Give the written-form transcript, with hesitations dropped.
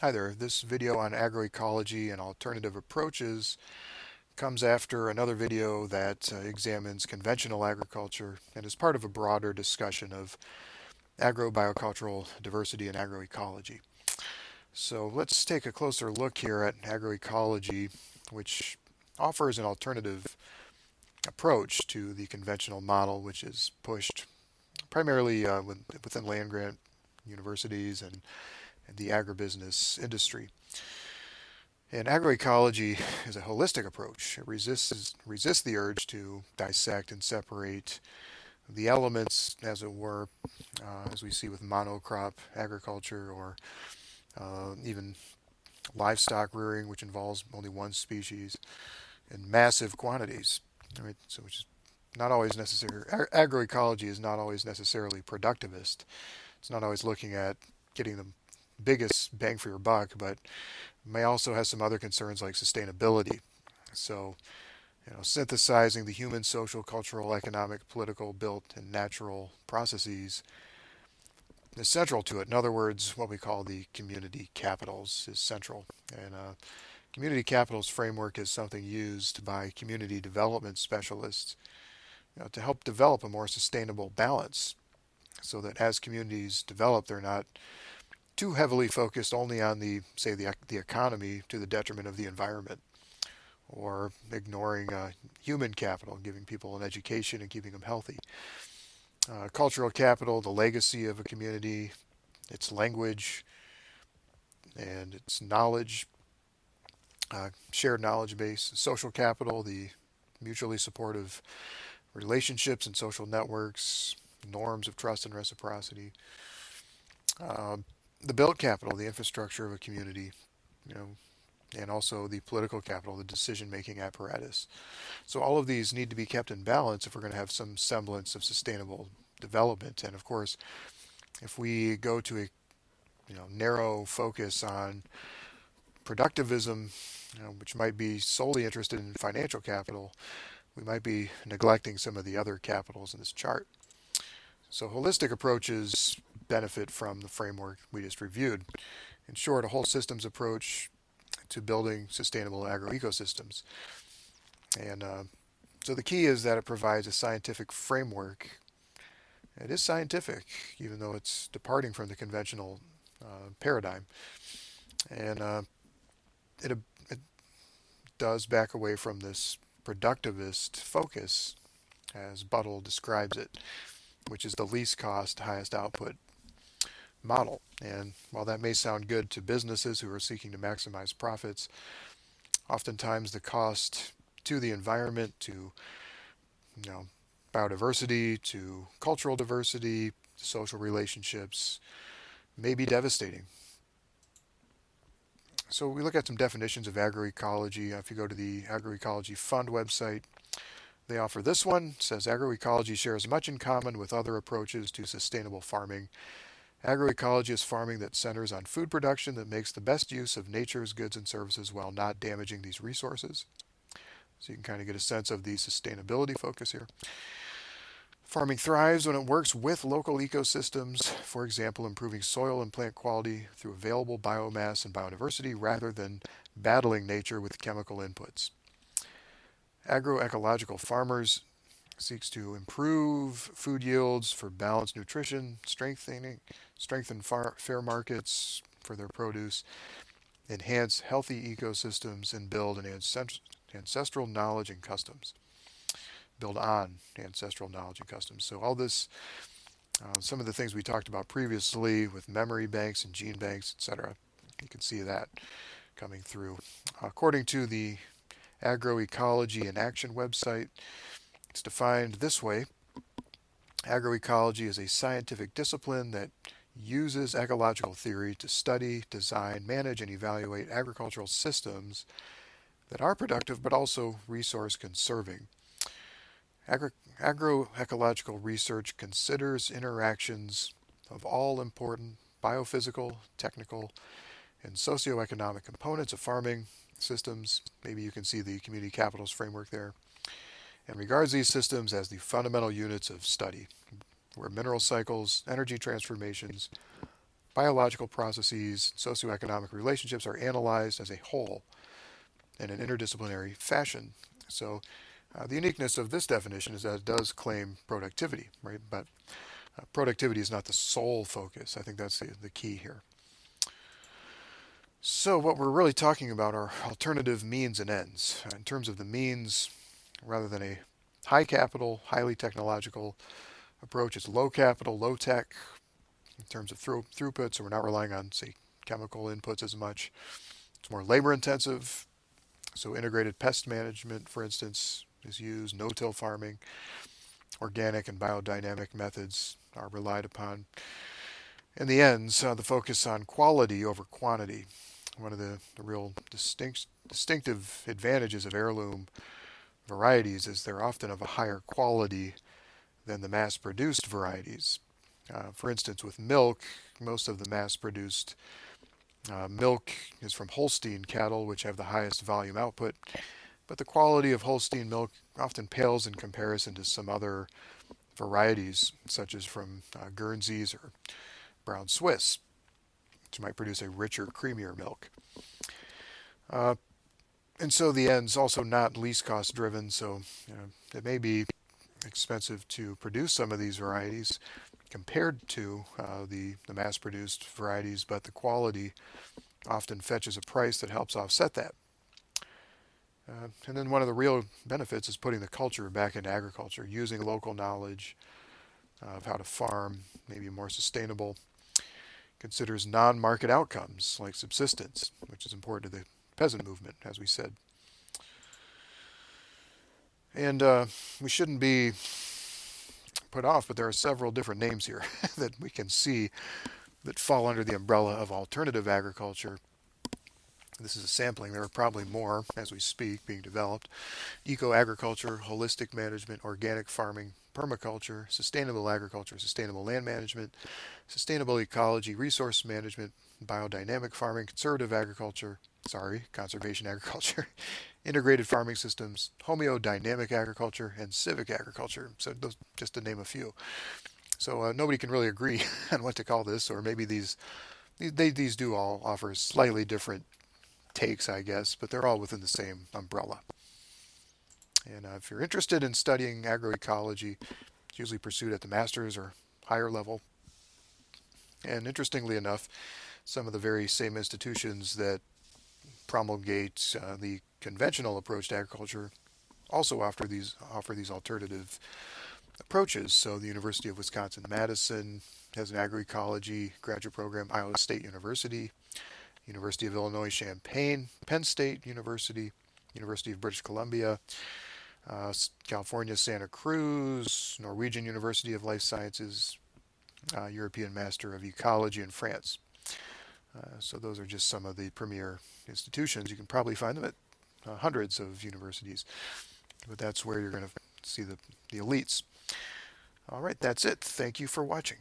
Hi there. This video on agroecology and alternative approaches comes after another video that examines conventional agriculture and is part of a broader discussion of agrobiocultural diversity and agroecology. So let's take a closer look here at agroecology, which offers an alternative approach to the conventional model, which is pushed primarily within land-grant universities and the agribusiness industry. And agroecology is a holistic approach. It resists the urge to dissect and separate the elements, as it were, as we see with monocrop agriculture or even livestock rearing, which involves only one species in massive quantities. Right? So, which is not always necessary. Agroecology is not always necessarily productivist. It's not always looking at getting the biggest bang for your buck, but may also have some other concerns like sustainability. So, synthesizing the human, social, cultural, economic, political, built, and natural processes is central to it. In other words, what we call the community capitals is central. And community capitals framework is something used by community development specialists to help develop a more sustainable balance so that as communities develop, they're not too heavily focused only on the economy to the detriment of the environment, or ignoring human capital, giving people an education and keeping them healthy. Cultural capital, the legacy of a community, its language and its knowledge, shared knowledge base. Social capital, the mutually supportive relationships and social networks, norms of trust and reciprocity. Uh, the built capital, the infrastructure of a community, you know, and also the political capital, the decision-making apparatus. So all of these need to be kept in balance if we're going to have some semblance of sustainable development. And of course, if we go to a narrow focus on productivism, which might be solely interested in financial capital, we might be neglecting some of the other capitals in this chart. So holistic approaches benefit from the framework we just reviewed. In short, a whole systems approach to building sustainable agroecosystems. And so the key is that it provides a scientific framework. It is scientific, even though it's departing from the conventional paradigm. And it does back away from this productivist focus, as Buttle describes it, which is the least cost, highest output model. And while that may sound good to businesses who are seeking to maximize profits, oftentimes the cost to the environment, to you know, biodiversity, to cultural diversity, social relationships, may be devastating. So we look at some definitions of agroecology. If you go to the Agroecology Fund website, they offer this one. It says agroecology shares much in common with other approaches to sustainable farming. Agroecology is farming that centers on food production that makes the best use of nature's goods and services while not damaging these resources. So you can kind of get a sense of the sustainability focus here. Farming thrives when it works with local ecosystems, for example, improving soil and plant quality through available biomass and biodiversity rather than battling nature with chemical inputs. Agroecological farmers seeks to improve food yields for balanced nutrition, strengthen fair markets for their produce, enhance healthy ecosystems, and build an ancestral knowledge and customs. Build on ancestral knowledge and customs. So all this, some of the things we talked about previously with memory banks and gene banks, etc. You can see that coming through. According to the Agroecology in Action website, it's defined this way. Agroecology is a scientific discipline that uses ecological theory to study, design, manage, and evaluate agricultural systems that are productive but also resource conserving. Agroecological research considers interactions of all important biophysical, technical, and socioeconomic components of farming systems. Maybe you can see the community capitals framework there, and regards these systems as the fundamental units of study, where mineral cycles, energy transformations, biological processes, socioeconomic relationships are analyzed as a whole in an interdisciplinary fashion. So the uniqueness of this definition is that it does claim productivity, right? But productivity is not the sole focus. I think that's the key here. So what we're really talking about are alternative means and ends. In terms of the means, rather than a high capital, highly technological approach, it's low capital, low tech in terms of throughput. So we're not relying on, say, chemical inputs as much. It's more labor intensive. So integrated pest management, for instance, is used. No-till farming, organic and biodynamic methods are relied upon. In the ends, the focus on quality over quantity. One of the real distinctive advantages of heirloom varieties is they're often of a higher quality than the mass-produced varieties. For instance, with milk, most of the mass-produced milk is from Holstein cattle, which have the highest volume output, but the quality of Holstein milk often pales in comparison to some other varieties, such as from Guernseys or Brown Swiss, which might produce a richer, creamier milk. Uh, and so the end's also not least cost driven, so it may be expensive to produce some of these varieties compared to the mass-produced varieties, but the quality often fetches a price that helps offset that. And then one of the real benefits is putting the culture back into agriculture, using local knowledge of how to farm, maybe more sustainable, considers non-market outcomes like subsistence, which is important to the peasant movement, as we said. And we shouldn't be put off, but there are several different names here that we can see that fall under the umbrella of alternative agriculture. This is a sampling. There are probably more as we speak being developed. Eco-agriculture, holistic management, organic farming, permaculture, sustainable agriculture, sustainable land management, sustainable ecology, resource management, biodynamic farming, conservation agriculture, integrated farming systems, homeodynamic agriculture, and civic agriculture. So those, just to name a few. So nobody can really agree on what to call this, or maybe these do all offer slightly different takes, I guess, but they're all within the same umbrella. And if you're interested in studying agroecology, it's usually pursued at the master's or higher level. And interestingly enough, some of the very same institutions that promulgate the conventional approach to agriculture also offer these alternative approaches. So the University of Wisconsin-Madison has an agroecology graduate program, Iowa State University, University of Illinois Champaign, Penn State University, University of British Columbia, California Santa Cruz, Norwegian University of Life Sciences, European Master of Ecology in France. So those are just some of the premier institutions. You can probably find them at hundreds of universities, but that's where you're going to see the elites. All right, that's it. Thank you for watching.